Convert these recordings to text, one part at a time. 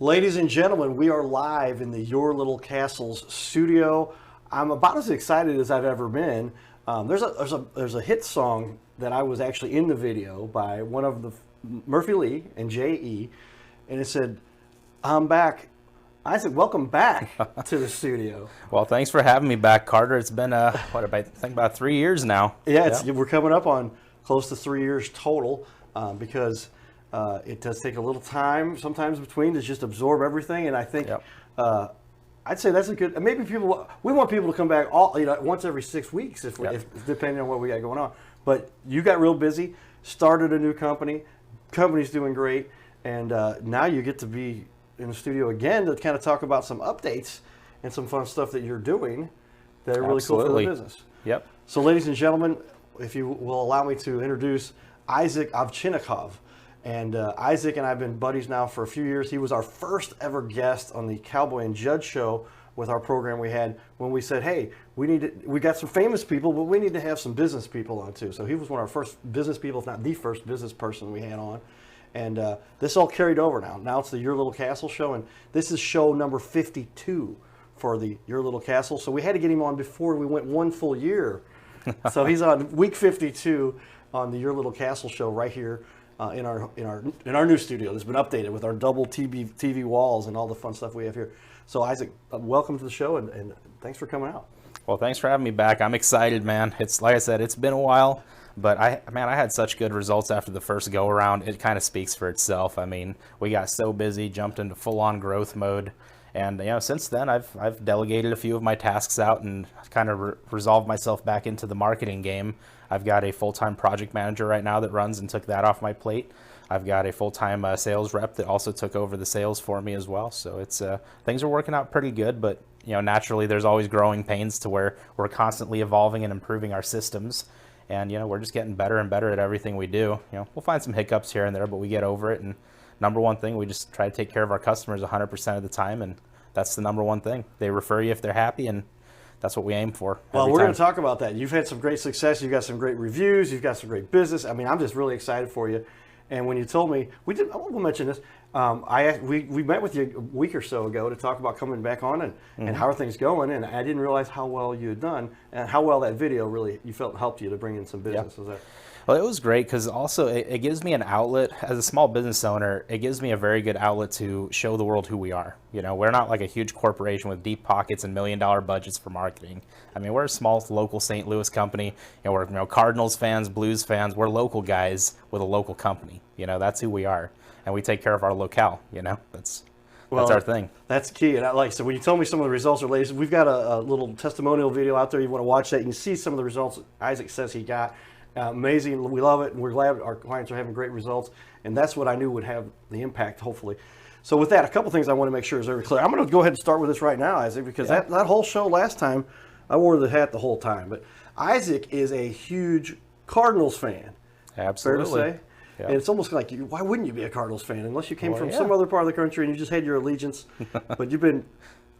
Ladies and gentlemen, we are live in the Your Little Castles studio. I'm about as excited as I've ever been. There's a hit song that I was actually in the video by one of the Murphy Lee and J.E. and it said, "I'm back." I said, "Welcome back to the studio." Well, thanks for having me back, Carter. It's been I think about 3 years now. Yeah, we're coming up on close to 3 years total because it does take a little time sometimes between to just absorb everything, and I think I'd say that's a good. Maybe we want people to come back once every 6 weeks if depending on what we got going on. But you got real busy, started a new company's doing great, and now you get to be in the studio again to kind of talk about some updates and some fun stuff that you're doing that are really cool for the business. Yep. So, ladies and gentlemen, if you will allow me to introduce Isaac Ovchinikov. And Isaac and I have been buddies now for a few years. He was our first ever guest on the Cowboy and Judge show with our program we had when we said, hey, we got some famous people, but we need to have some business people on too. So he was one of our first business people, if not the first business person we had on. And this all carried over now. Now it's the Your Little Castle show, and this is show number 52 for the Your Little Castle. So we had to get him on before we went one full year. So he's on week 52 on the Your Little Castle show right here. In our new studio that's been updated with our double TV walls and all the fun stuff we have here. So Isaac, welcome to the show and thanks for coming out. Well, thanks for having me back. I'm excited, man. It's like I said, it's been a while, but I had such good results after the first go around. It kind of speaks for itself. I mean, we got so busy, jumped into full-on growth mode, and since then I've delegated a few of my tasks out and kind of resolved myself back into the marketing game. I've got a full-time project manager right now that runs and took that off my plate. I've got a full-time sales rep that also took over the sales for me as well. So it's things are working out pretty good, but naturally there's always growing pains to where we're constantly evolving and improving our systems. And we're just getting better and better at everything we do. We'll find some hiccups here and there, but we get over it. And number one thing, we just try to take care of our customers 100% of the time, and that's the number one thing. They refer you if they're happy, and that's what we aim for. Well, we're going to talk about that. You've had some great success. You've got some great reviews. You've got some great business. I mean, I'm just really excited for you. And when you told me, I want to mention this. We met with you a week or so ago to talk about coming back on and how are things going. And I didn't realize how well you had done and how well that video really you felt helped you to bring in some business. Yep. Well, it was great because also it gives me an outlet. As a small business owner, it gives me a very good outlet to show the world who we are. We're not like a huge corporation with deep pockets and $1 million budgets for marketing. I mean, we're a small local St. Louis company. We're Cardinals fans, Blues fans. We're local guys with a local company. That's who we are, and we take care of our locale. That's our thing. That's key. And so when you told me some of the results are latest, we've got a little testimonial video out there. You want to watch that? You can see some of the results Isaac says he got. Amazing. We love it, and we're glad our clients are having great results, and that's what I knew would have the impact, hopefully. So with that, a couple things I want to make sure is very clear. I'm going to go ahead and start with this right now, Isaac, because that whole show last time, I wore the hat the whole time. But Isaac is a huge Cardinals fan. Absolutely. Fair to say? Yep. And it's almost like, why wouldn't you be a Cardinals fan unless you came from some other part of the country and you just had your allegiance, but you've been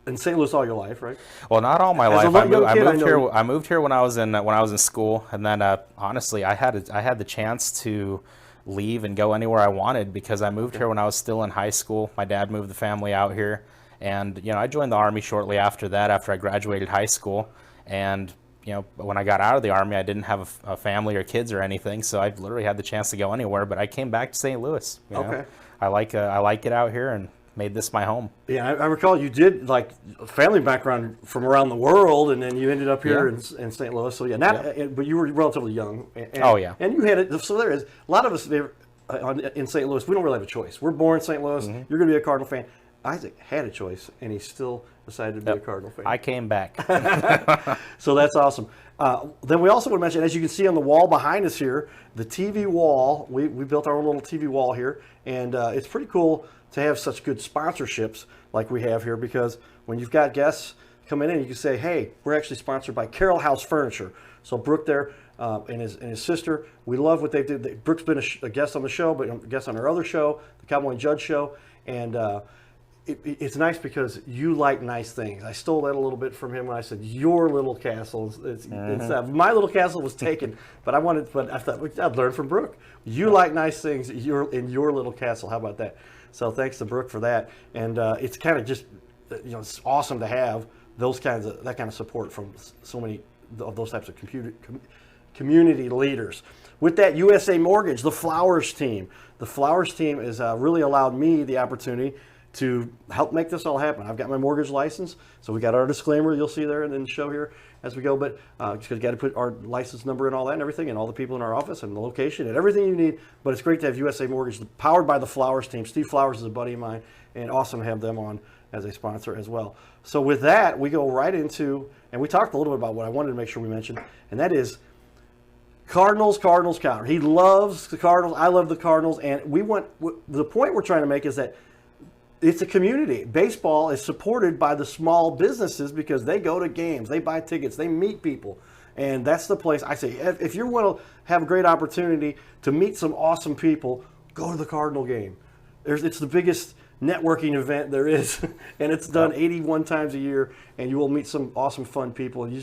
in St. Louis all your life, right? Well, not all my life. I moved here when I was in school, and then honestly, I had the chance to leave and go anywhere I wanted because I moved here when I was still in high school. My dad moved the family out here, and I joined the Army shortly after that, after I graduated high school. And when I got out of the Army, I didn't have a family or kids or anything, so I literally had the chance to go anywhere. But I came back to St. Louis. Okay. I like it out here, and made this my home. Yeah, I recall you did like a family background from around the world, and then you ended up here in St. Louis. So but you were relatively young. And you had it. So there is a lot of us there in St. Louis. We don't really have a choice. We're born in St. Louis. Mm-hmm. You're going to be a Cardinal fan. Isaac had a choice, and he still decided to be a Cardinal fan. I came back. So that's awesome. Then we also want to mention, as you can see on the wall behind us here, the TV wall. We built our own little TV wall here, and it's pretty cool to have such good sponsorships like we have here, because when you've got guests coming in, you can say, hey, we're actually sponsored by Carroll House Furniture. So Brooke there and his sister, we love what they did. Brooke's been a guest on the show, but a guest on our other show, the Cowboy and Judge show, and it's nice because you like nice things. I stole that a little bit from him when I said your little castle. My little castle was taken, but I thought I'd learn from Brooke. You like nice things. You're in your little castle. How about that? So thanks to Brooke for that. And it's kind of just, it's awesome to have that kind of support from so many of those types of community leaders. With that, USA Mortgage, the Flowers team. The Flowers team has really allowed me the opportunity to help make this all happen. I've got my mortgage license, so we got our disclaimer you'll see there in the show here as we go, but just got to put our license number and all that and everything, and all the people in our office and the location and everything you need. But it's great to have USA Mortgage, powered by the Flowers team. Steve Flowers is a buddy of mine, and awesome to have them on as a sponsor as well. So with that, we go right into, and we talked a little bit about what I wanted to make sure we mentioned, and that is Cardinals counter. He loves the Cardinals. I love the Cardinals, and the point we're trying to make is that it's a community. Baseball is supported by the small businesses because they go to games, they buy tickets, they meet people. And that's the place I say, if you want to have a great opportunity to meet some awesome people, go to the Cardinal game. It's the biggest networking event there is, and it's done 81 times a year, and you will meet some awesome, fun people. And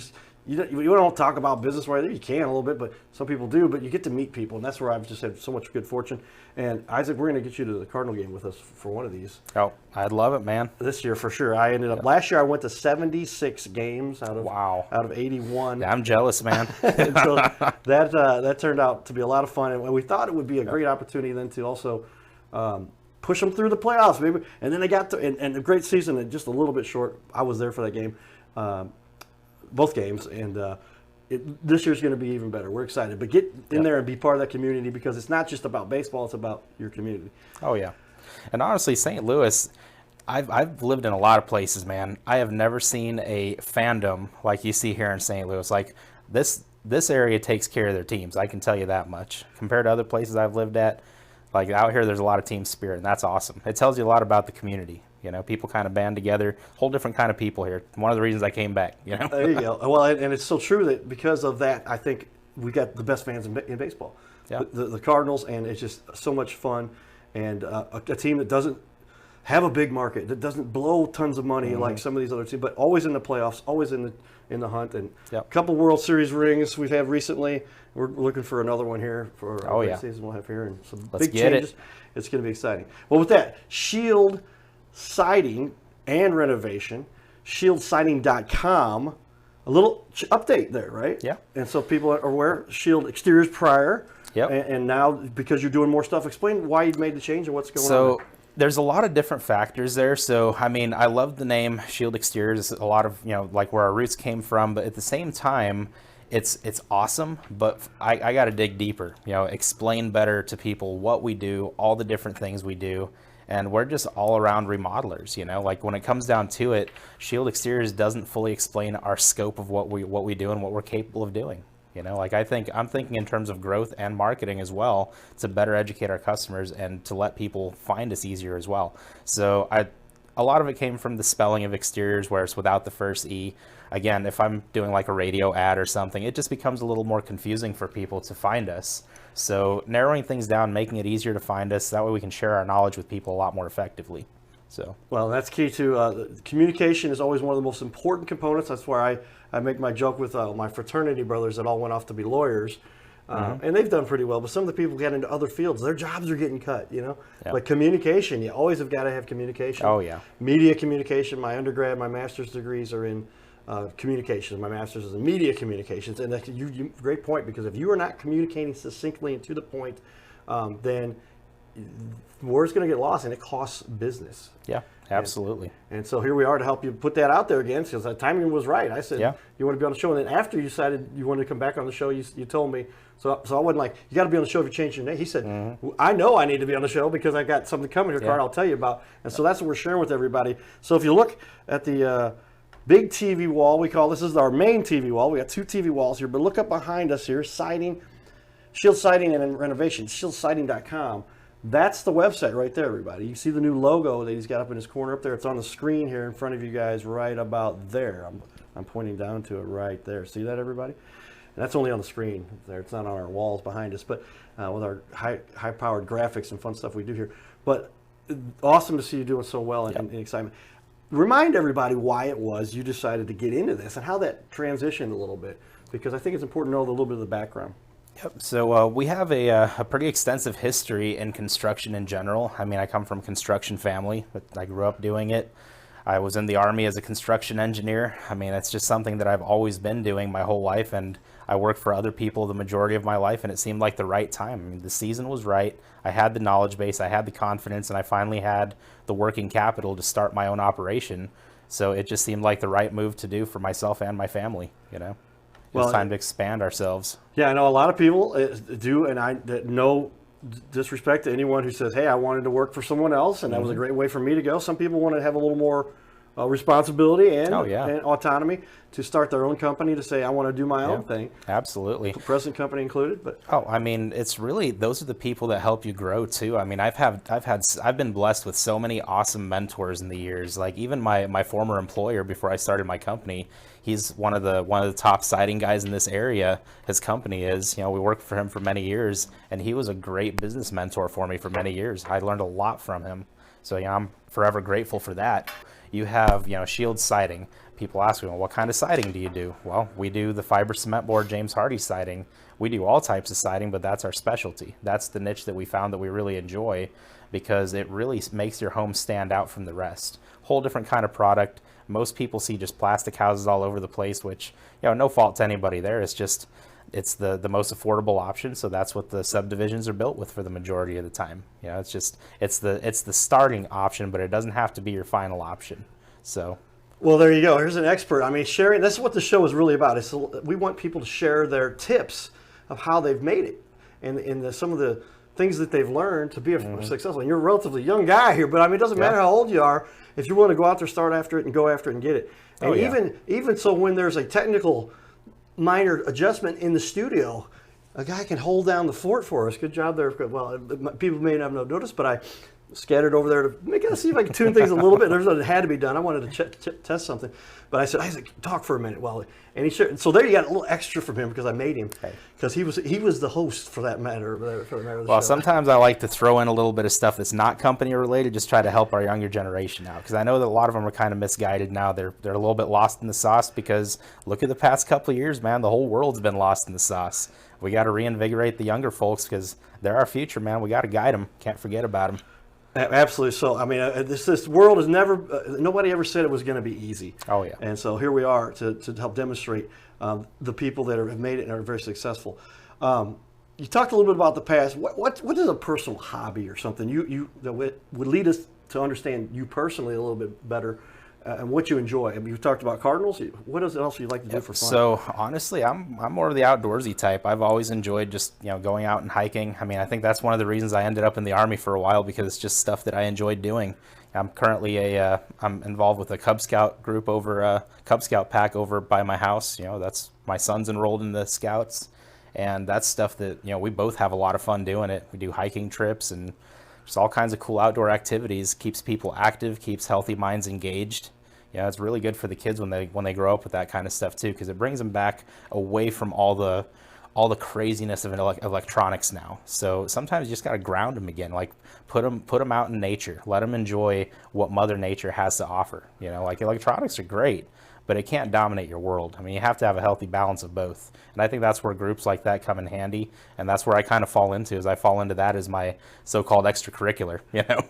you don't talk about business right there. You can a little bit, but some people do. But you get to meet people, and that's where I've just had so much good fortune. And Isaac, we're going to get you to the Cardinal game with us for one of these. Oh, I'd love it, man. This year for sure. I ended up last year. I went to 76 games out of 81. Yeah, I'm jealous, man. So that turned out to be a lot of fun, and we thought it would be a great opportunity then to also push them through the playoffs, maybe. And then they got to and a great season, and just a little bit short. I was there for that game. Both games, and this year's going to be even better. We're excited, but get in there and be part of that community, because it's not just about baseball; it's about your community. Oh yeah, and honestly, St. Louis, I've lived in a lot of places, man. I have never seen a fandom like you see here in St. Louis. Like this area takes care of their teams. I can tell you that much. Compared to other places I've lived at, like out here, there's a lot of team spirit, and that's awesome. It tells you a lot about the community. People kind of band together, whole different kind of people here. One of the reasons I came back, There you go. Well, and it's so true that because of that, I think we got the best fans in baseball. Yeah. The Cardinals, and it's just so much fun. And a team that doesn't have a big market, that doesn't blow tons of money like some of these other teams, but always in the playoffs, always in the hunt. And a couple World Series rings we've had recently. We're looking for another one here for our season we'll have here, and some big changes. It's going to be exciting. Well, with that, Shield Siding and Renovation, shieldsiding.com. A little update there, right? Yeah. And so people are aware, Shield exteriors prior. Yep. And now, because you're doing more stuff, explain why you made the change and what's going on. So there's a lot of different factors there. So, I mean, I love the name Shield Exteriors. A lot of, like where our roots came from. But at the same time, it's awesome. But I got to dig deeper, explain better to people what we do, all the different things we do. And we're just all around remodelers, like when it comes down to it, Shield Exteriors doesn't fully explain our scope of what we do and what we're capable of doing. Like I'm thinking in terms of growth and marketing as well, to better educate our customers and to let people find us easier as well. So a lot of it came from the spelling of exteriors, where it's without the first E. Again, if I'm doing like a radio ad or something, it just becomes a little more confusing for people to find us. So narrowing things down, making it easier to find us, that way we can share our knowledge with people a lot more effectively. So, well, that's key to communication is always one of the most important components. That's where I make my joke with my fraternity brothers that all went off to be lawyers. And they've done pretty well, but some of the people get into other fields. Their jobs are getting cut, But communication, you always have got to have communication. Oh, yeah. Media communication. My undergrad, my master's degrees are in communications. My master's is in media communications. And that's great point, because if you are not communicating succinctly and to the point, then word's going to get lost, and it costs business. Yeah, absolutely. And so here we are to help you put that out there again, because the timing was right. I said, you want to be on the show, and then after you decided you wanted to come back on the show, you told me. So I wasn't like, you got to be on the show if you change your name. He said, I know I need to be on the show because I got something coming here, Card, I'll tell you about. And so that's what we're sharing with everybody. So if you look at the big TV wall, this is our main TV wall. We got two TV walls here, but look up behind us here, siding, Shield Siding and Renovation, shieldsiding.com. That's the website right there, everybody. You see the new logo that he's got up in his corner up there. It's on the screen here in front of you guys right about there. I'm pointing down to it right there. See that, everybody? And that's only on the screen there. It's not on our walls behind us, but with our high-powered graphics and fun stuff we do here. But awesome to see you doing so well and excitement. Remind everybody why it was you decided to get into this and how that transitioned a little bit, because I think it's important to know a little bit of the background. Yep. So we have a pretty extensive history in construction in general. I mean, I come from a construction family, but I grew up doing it. I was in the Army as a construction engineer. I mean, it's just something that I've always been doing my whole life, and I worked for other people the majority of my life, and it seemed like the right time. I mean, the season was right. I had the knowledge base, I had the confidence, and I finally had the working capital to start my own operation. So it just seemed like the right move to do for myself and my family, you know. It's time to expand ourselves. Yeah, I know a lot of people do, and no disrespect to anyone who says, hey, I wanted to work for someone else, and that was a great way for me to go. Some people want to have a little more responsibility and autonomy to start their own company, to say, I want to do my own thing. Absolutely. Present company included. But I mean, it's really, those are the people that help you grow too. I mean, I've been blessed with so many awesome mentors in the years. Like even my former employer before I started my company, he's one of the top siding guys in this area. His company is, you know, we worked for him for many years, and he was a great business mentor for me for many years. I learned a lot from him. So, you know, I'm forever grateful for that. You have, you know, Shield siding. People ask me, well, what kind of siding do you do? Well, we do the fiber cement board James Hardie siding. We do all types of siding, but that's our specialty. That's the niche that we found that we really enjoy, because it really makes your home stand out from the rest. Whole different kind of product. Most people see just plastic houses all over the place, which, you know, no fault to anybody there. It's just, it's the most affordable option, so that's what the subdivisions are built with for the majority of the time. You know, it's just, it's the starting option, but it doesn't have to be your final option. So, well, there you go. Here's an expert. I mean, sharing. That's what the show is really about. Is we want people to share their tips of how they've made it, and some of the things that they've learned to be successful. And you're a relatively young guy here, but I mean, it doesn't matter how old you are. If you want to go out there, start after it, and go after it and get it. And even so, when there's a technical minor adjustment in the studio, a guy can hold down the fort for us. Good job there. Well, people may not have noticed, but I scattered over there to see if I could tune things a little bit. There's what had to be done. I wanted to test something, but I said, Isaac, talk for a minute. Well, and he shared. So there you got a little extra from him because I made him, because he was the host for that matter. Well, sometimes I like to throw in a little bit of stuff that's not company related, just try to help our younger generation out, because I know that a lot of them are kind of misguided now. They're a little bit lost in the sauce, because look at the past couple of years, man. The whole world's been lost in the sauce. We got to reinvigorate the younger folks, because they're our future, man. We got to guide them. Can't forget about them. Absolutely. So, I mean, this world has never, nobody ever said it was going to be easy. Oh, yeah. And so here we are to help demonstrate the people that have made it and are very successful. You talked a little bit about the past. What is a personal hobby or something that would lead us to understand you personally a little bit better, and what you enjoy? I mean, you talked about cardinals. What else you like to do for fun? So honestly, I'm more of the outdoorsy type. I've always enjoyed just, you know, going out and hiking. I mean, I think that's one of the reasons I ended up in the Army for a while, because it's just stuff that I enjoyed doing. I'm currently I'm involved with a Cub Scout group over Cub Scout pack over by my house. You know, that's my son's enrolled in the Scouts, and that's stuff that, you know, we both have a lot of fun doing it. We do hiking trips and just all kinds of cool outdoor activities. Keeps people active, keeps healthy minds engaged. Yeah, it's really good for the kids when they grow up with that kind of stuff too, because it brings them back away from all the craziness of electronics now. So sometimes you just got to ground them again, like put them out in nature, let them enjoy what Mother Nature has to offer. You know, like electronics are great, but it can't dominate your world. I mean, you have to have a healthy balance of both. And I think that's where groups like that come in handy, and that's where I kind of fall into, is I fall into that as my so-called extracurricular, you know.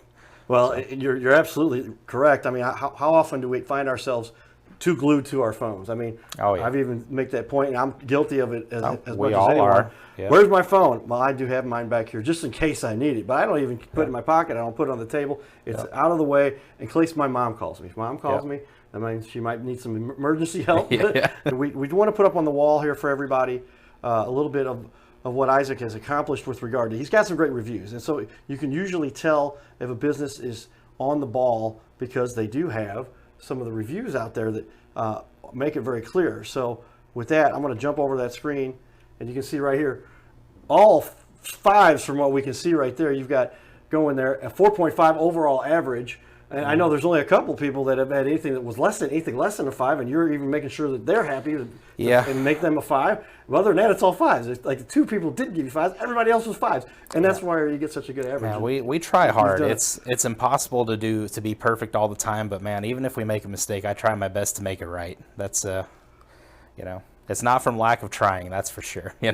Well, you're absolutely correct. I mean, how often do we find ourselves too glued to our phones? I mean, I've even make that point, and I'm guilty of it as much as anyone. Are. Yeah. Where's my phone? Well, I do have mine back here just in case I need it, but I don't even put it in my pocket. I don't put it on the table. It's out of the way in case my mom calls me. If mom calls me, I mean, she might need some emergency help. And we want to put up on the wall here for everybody a little bit of what Isaac has accomplished with regard to, he's got some great reviews. And so you can usually tell if a business is on the ball because they do have some of the reviews out there that make it very clear. So with that, I'm going to jump over that screen, and you can see right here, all fives from what we can see right there. You've got going there a 4.5 overall average And I know there's only a couple people that have had anything that was anything less than a 5, and you're even making sure that they're happy and make them a 5. Well, other than that, it's all 5s. It's like the 2 people didn't give you 5s, everybody else was 5s, and that's why you get such a good average. Yeah, we try hard. It's impossible to be perfect all the time, but man, even if we make a mistake, I try my best to make it right. That's it's not from lack of trying, that's for sure. We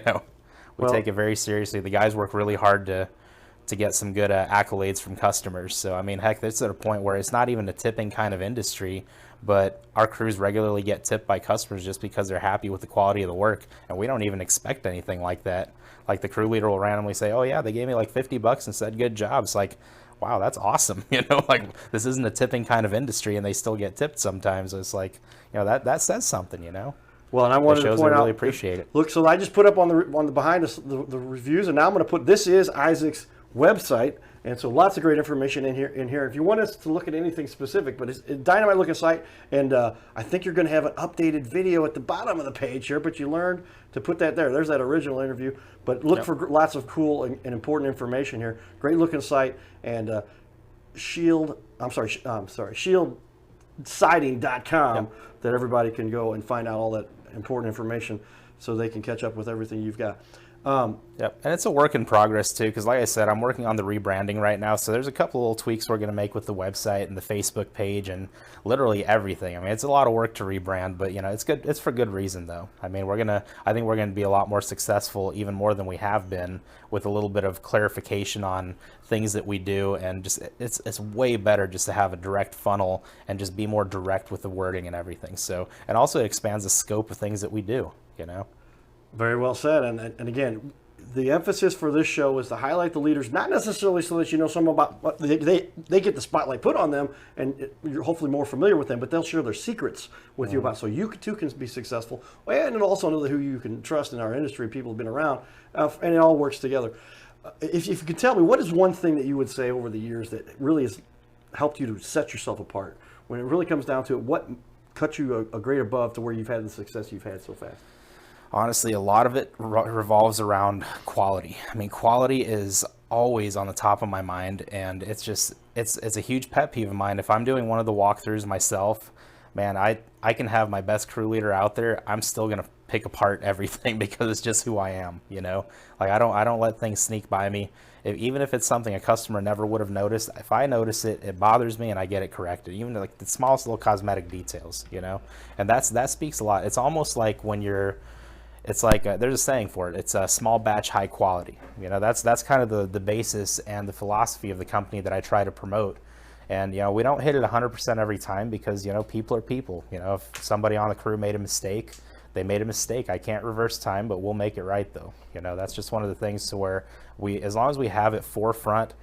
take it very seriously. The guys work really hard to get some good accolades from customers. So, I mean, heck, it's at a point where it's not even a tipping kind of industry, but our crews regularly get tipped by customers just because they're happy with the quality of the work, and we don't even expect anything like that. Like, the crew leader will randomly say, oh, yeah, they gave me like $50 and said good job. It's like, wow, that's awesome. Like, this isn't a tipping kind of industry, and they still get tipped sometimes. It's like, that says something, Well, and I wanted to point out, really appreciate it. Look, so I just put up on the behind us the reviews, and now I'm going to put, this is Isaac's website, and so lots of great information in here. If you want us to look at anything specific, but it's a dynamite looking site, and I think you're going to have an updated video at the bottom of the page here, but you learned to put that there. There's that original interview, but look for lots of cool and important information here. Great looking site, and shieldsiding.com that everybody can go and find out all that important information so they can catch up with everything you've got. Yep, and it's a work in progress too, because like I said, I'm working on the rebranding right now, so there's a couple little tweaks we're going to make with the website and the Facebook page and literally everything. I mean, it's a lot of work to rebrand, but it's good. It's for good reason though. I mean, I think we're going to be a lot more successful, even more than we have been, with a little bit of clarification on things that we do, and just it's way better just to have a direct funnel and just be more direct with the wording and everything. So, and also it expands the scope of things that we do. Very well said. And again, the emphasis for this show is to highlight the leaders, not necessarily so that you know some about what they get the spotlight put on them, and you're hopefully more familiar with them, but they'll share their secrets with you about, so you too can be successful, and also know who you can trust in our industry, people who've been around, and it all works together. If you could tell me, what is one thing that you would say over the years that really has helped you to set yourself apart? When it really comes down to it, what cut you a grade above to where you've had the success you've had so fast? Honestly, a lot of it revolves around quality. I mean, quality is always on the top of my mind, and it's a huge pet peeve of mine. If I'm doing one of the walkthroughs myself, man, I can have my best crew leader out there, I'm still gonna pick apart everything because it's just who I am. Like, I don't let things sneak by me. Even if it's something a customer never would have noticed, if I notice it, it bothers me, and I get it corrected. Even like the smallest little cosmetic details, and that speaks a lot. It's almost like when it's like there's a saying for it. It's a small batch, high quality. That's kind of the basis and the philosophy of the company that I try to promote. And we don't hit it 100% every time because people are people. If somebody on the crew made a mistake, they made a mistake. I can't reverse time, but we'll make it right though. That's just one of the things to where as long as we have it forefront,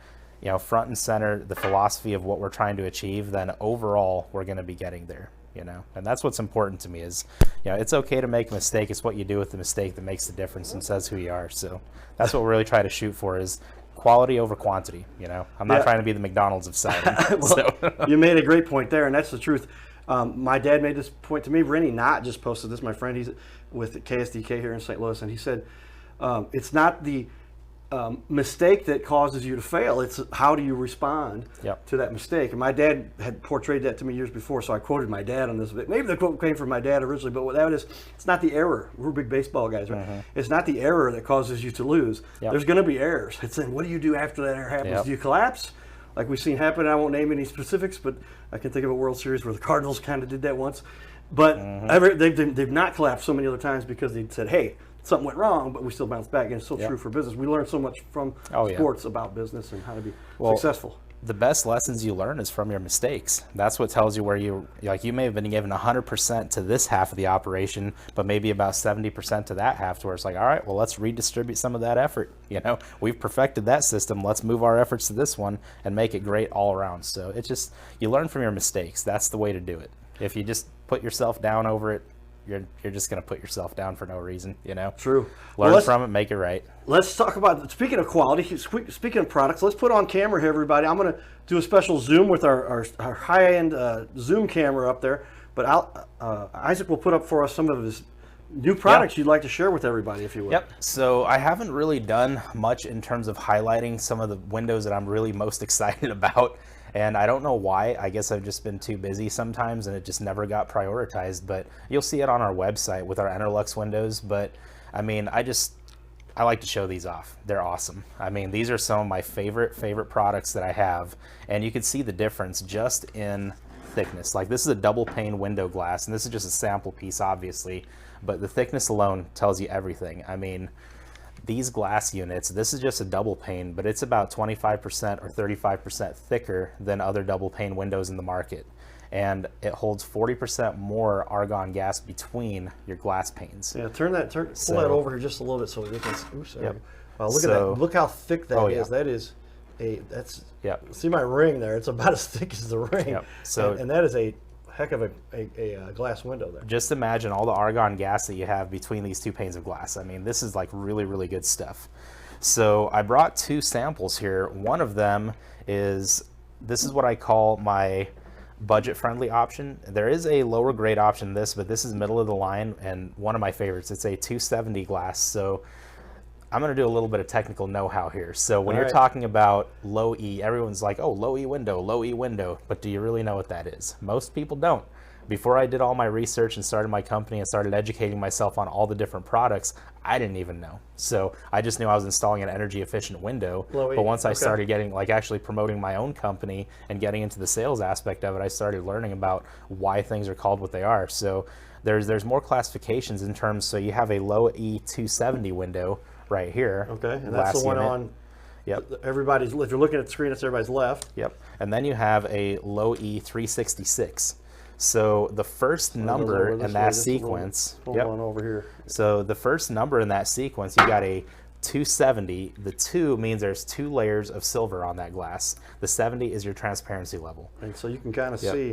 front and center, the philosophy of what we're trying to achieve, then overall we're going to be getting there. And that's what's important to me is, it's okay to make a mistake. It's what you do with the mistake that makes the difference and says who you are. So that's what we really try to shoot for, is quality over quantity. I'm not trying to be the McDonald's of siding. You made a great point there, and that's the truth. My dad made this point to me. Rennie Knott just posted this, my friend. He's with KSDK here in St. Louis, and he said, it's not the mistake that causes you to fail. It's how do you respond to that mistake. And my dad had portrayed that to me years before, so I quoted my dad on this. Maybe the quote came from my dad originally, but what that is, it's not the error. We're big baseball guys, right? Mm-hmm. It's not the error that causes you to lose. There's going to be errors. It's saying, what do you do after that error happens? Do you collapse? Like we've seen happen. I won't name any specifics, but I can think of a World Series where the Cardinals kind of did that once. But they've not collapsed so many other times because they said, hey, something went wrong, but we still bounced back. And it's so true for business. We learn so much from sports about business and how to be successful. The best lessons you learn is from your mistakes. That's what tells you where you may have been given 100% to this half of the operation, but maybe about 70% to that half, to where it's like, all right, well, let's redistribute some of that effort. We've perfected that system. Let's move our efforts to this one and make it great all around. So it's just, you learn from your mistakes. That's the way to do it. If you just put yourself down over it, you're just going to put yourself down for no reason, True. Learn from it, make it right. Let's talk about, speaking of quality, speaking of products, let's put on camera here, everybody. I'm going to do a special Zoom with our high-end Zoom camera up there, but Isaac will put up for us some of his new products you'd like to share with everybody, if you will. Yep. So I haven't really done much in terms of highlighting some of the windows that I'm really most excited about. And I don't know why. I guess I've just been too busy sometimes and it just never got prioritized. But you'll see it on our website with our Enerlux windows. But I mean, I like to show these off. They're awesome. I mean, these are some of my favorite products that I have. And you can see the difference just in thickness. Like, this is a double pane window glass, and this is just a sample piece, obviously. But the thickness alone tells you everything. I mean, these glass units, this is just a double pane, but it's about 25% or 35% thicker than other double pane windows in the market. And it holds 40% more argon gas between your glass panes. Yeah, pull that over here just a little bit so we can. Oops, Yep. Wow, look at that! Look how thick that is. Yeah. That is that's. Yep. See my ring there? It's about as thick as the ring. Yep. So and that is a heck of a glass window there. Just imagine all the argon gas that you have between these two panes of glass. I mean, this is like really good stuff. So I brought two samples here. One of them is, this is what I call my budget-friendly option. There is a lower grade option than this, but this is middle of the line and one of my favorites. It's a 270 glass. So I'm going to do a little bit of technical know-how here. So when you're talking about low E, everyone's like, oh, low E window. But do you really know what that is? Most people don't. Before I did all my research and started my company and started educating myself on all the different products, I didn't even know. So I just knew I was installing an energy efficient window. But once I started getting, like, actually promoting my own company and getting into the sales aspect of it, I started learning about why things are called what they are. So there's more classifications in terms, so you have a low E 270 window right here. Okay, and that's the one on. Yep. Everybody's. If you're looking at the screen, it's everybody's left. Yep. And then you have a low E 366. So the first number in that sequence. Hold on over here. So the first number in that sequence, you got a 270. The 2 means there's 2 layers of silver on that glass. The 70 is your transparency level. And so you can kind of see.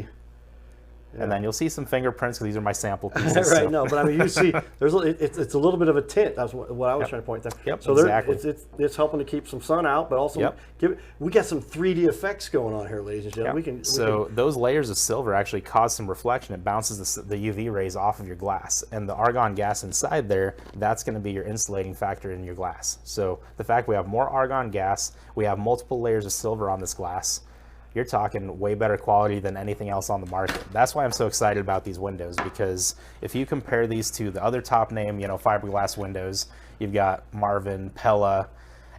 Yeah. And then you'll see some fingerprints, because these are my sample pieces. Right, so. no, but I mean, you see, it's a little bit of a tint. That's what I was trying to point out. Yep, so exactly. It's helping to keep some sun out, but also we got some 3D effects going on here, ladies and gentlemen. Yep. Those layers of silver actually cause some reflection. It bounces the UV rays off of your glass, and the argon gas inside there, that's going to be your insulating factor in your glass. So the fact we have more argon gas, we have multiple layers of silver on this glass, you're talking way better quality than anything else on the market. That's why I'm so excited about these windows, because if you compare these to the other top name, fiberglass windows, you've got Marvin, Pella,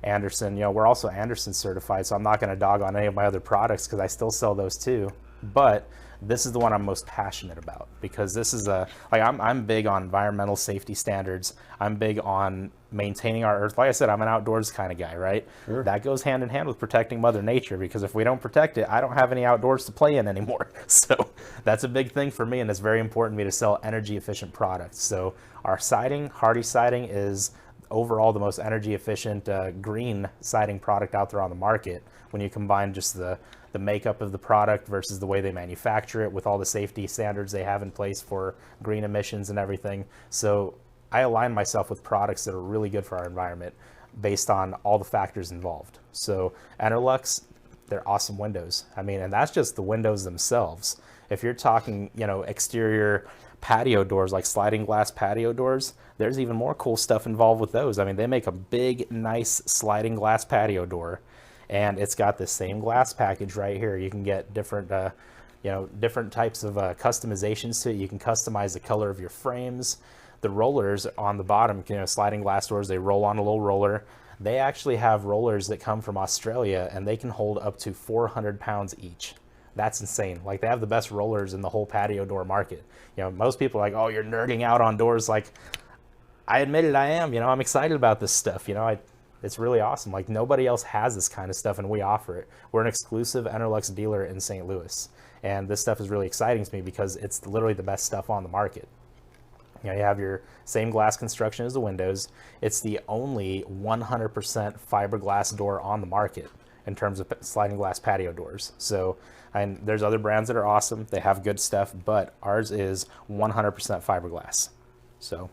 Anderson. We're also Anderson certified, so I'm not going to dog on any of my other products because I still sell those too. But this is the one I'm most passionate about, because this is I'm big on environmental safety standards. I'm big on maintaining our earth. Like I said, I'm an outdoors kind of guy, right? Sure. That goes hand in hand with protecting Mother Nature, because if we don't protect it, I don't have any outdoors to play in anymore. So that's a big thing for me, and it's very important to me to sell energy efficient products. So our siding, Hardy siding, is overall the most energy efficient green siding product out there on the market. When you combine just the makeup of the product versus the way they manufacture it with all the safety standards they have in place for green emissions and everything. So I align myself with products that are really good for our environment based on all the factors involved. So Enerlux, they're awesome windows. I mean, and that's just the windows themselves. If you're talking, exterior patio doors, like sliding glass patio doors, there's even more cool stuff involved with those. I mean, they make a big, nice sliding glass patio door, and it's got the same glass package right here. You can get different, different types of customizations to it. You can customize the color of your frames. The rollers on the bottom, sliding glass doors, they roll on a little roller. They actually have rollers that come from Australia, and they can hold up to 400 pounds each. That's insane. Like, they have the best rollers in the whole patio door market. Most people are like, oh, you're nerding out on doors. Like, I admit it, I am. I'm excited about this stuff. It's really awesome. Like, nobody else has this kind of stuff, and we offer it. We're an exclusive Enerlux dealer in St. Louis, and this stuff is really exciting to me because it's literally the best stuff on the market. You have your same glass construction as the windows. It's the only 100% fiberglass door on the market in terms of sliding glass patio doors. So, and there's other brands that are awesome. They have good stuff, but ours is 100% fiberglass. So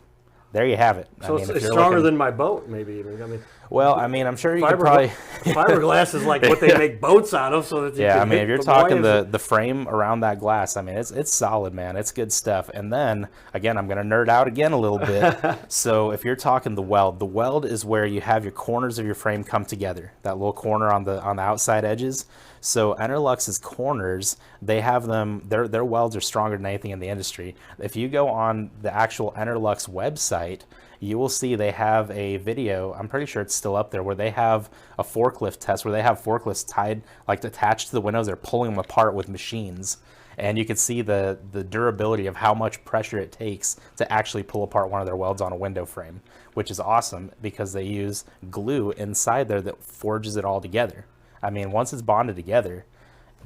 there you have it. So it's stronger than my boat, maybe even. Well, I mean, I'm sure you could probably. Fiberglass is like what they make boats out of, so that you Yeah, can I mean, hit if you're the talking waves. the frame around that glass, I mean, it's solid, man. It's good stuff. And then again, I'm gonna nerd out again a little bit. So if you're talking the weld is where you have your corners of your frame come together. That little corner on the outside edges. So Enerlux's corners, they have them. Their welds are stronger than anything in the industry. If you go on the actual Enerlux website, you will see they have a video, I'm pretty sure it's still up there, where they have a forklift test where they have forklifts tied, like attached to the windows. They're pulling them apart with machines. And you can see the durability of how much pressure it takes to actually pull apart one of their welds on a window frame, which is awesome because they use glue inside there that forges it all together. I mean, once it's bonded together,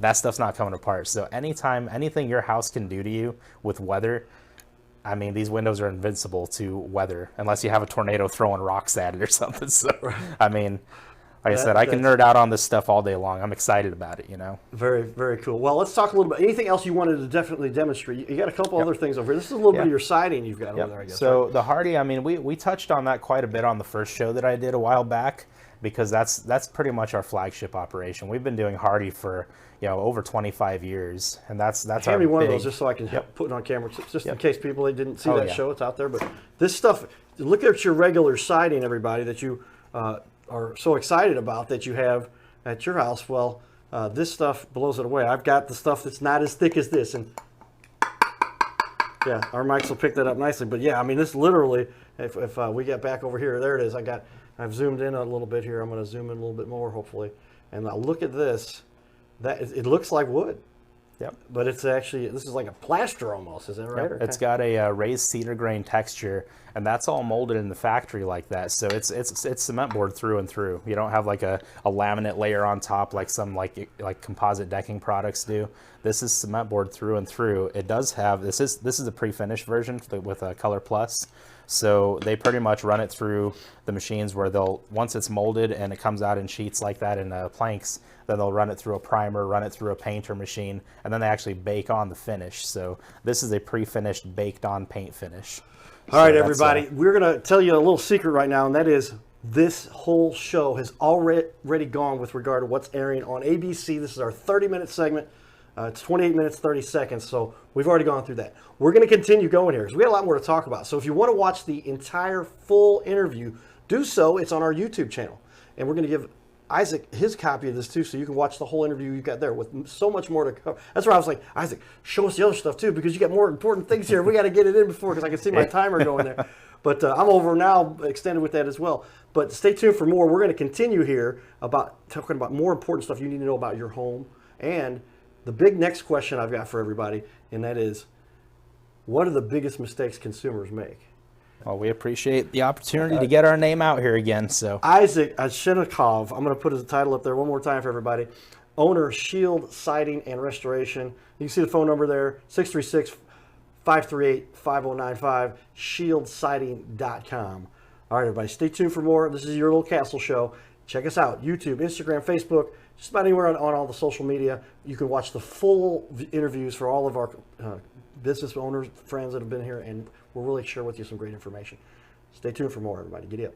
that stuff's not coming apart. So anytime, anything your house can do to you with weather, I mean, these windows are invincible to weather unless you have a tornado throwing rocks at it or something. So, I mean, like I said, I can nerd out on this stuff all day long. I'm excited about it, you know. Very, very cool. Well, let's talk a little bit. Anything else you wanted to definitely demonstrate? You got a couple other things over here. This is a little bit of your siding you've got over there, I guess. So the Hardy, I mean, we touched on that quite a bit on the first show that I did a while back because that's pretty much our flagship operation. We've been doing Hardy for over 25 years, and that's Hand me one of those just so I can put it on camera, just in case people they didn't see that show. It's out there, but this stuff. Look at your regular siding, everybody, that you are so excited about that you have at your house. Well, this stuff blows it away. I've got the stuff that's not as thick as this, and yeah, our mics will pick that up nicely. But yeah, I mean, this literally, if we get back over here, there it is. I've zoomed in a little bit here. I'm going to zoom in a little bit more, hopefully. And now look at this. It looks like wood. Yep. But it's actually, this is like a plaster almost, is that right? Yep. It's got a raised cedar grain texture, and that's all molded in the factory like that. So it's cement board through and through. You don't have like a laminate layer on top like some like composite decking products do. This is cement board through and through. It does have, this is a pre-finished version with a Color Plus. So they pretty much run it through the machines where once it's molded and it comes out in sheets like that in planks, then they'll run it through a primer, run it through a painter machine, and then they actually bake on the finish. So this is a pre-finished, baked on paint finish. All right, everybody, we're going to tell you a little secret right now, and that is this whole show has already gone with regard to what's airing on ABC. This is our 30-minute segment. It's 28 minutes, 30 seconds, so we've already gone through that. We're going to continue going here because we got a lot more to talk about. So if you want to watch the entire full interview, do so. It's on our YouTube channel. And we're going to give Isaac his copy of this too, so you can watch the whole interview you've got there with so much more to cover. That's where I was like, Isaac, show us the other stuff too, because you got more important things here. We got to get it in before, because I can see my timer going there. But I'm over now, extended with that as well. But stay tuned for more. We're going to continue here talking about more important stuff you need to know about your home. And the big next question I've got for everybody, and that is, what are the biggest mistakes consumers make? Well, we appreciate the opportunity to get our name out here again. So Isaac Ovchinikov, I'm going to put his title up there one more time for everybody. Owner, Shield Siding and Restoration. You can see the phone number there, 636-538-5095, shieldsiding.com. All right, everybody, stay tuned for more. This is your little castle show. Check us out, YouTube, Instagram, Facebook, just about anywhere on all the social media. You can watch the full interviews for all of our business owners, friends that have been here, and we'll really share with you some great information. Stay tuned for more, everybody. Giddy up.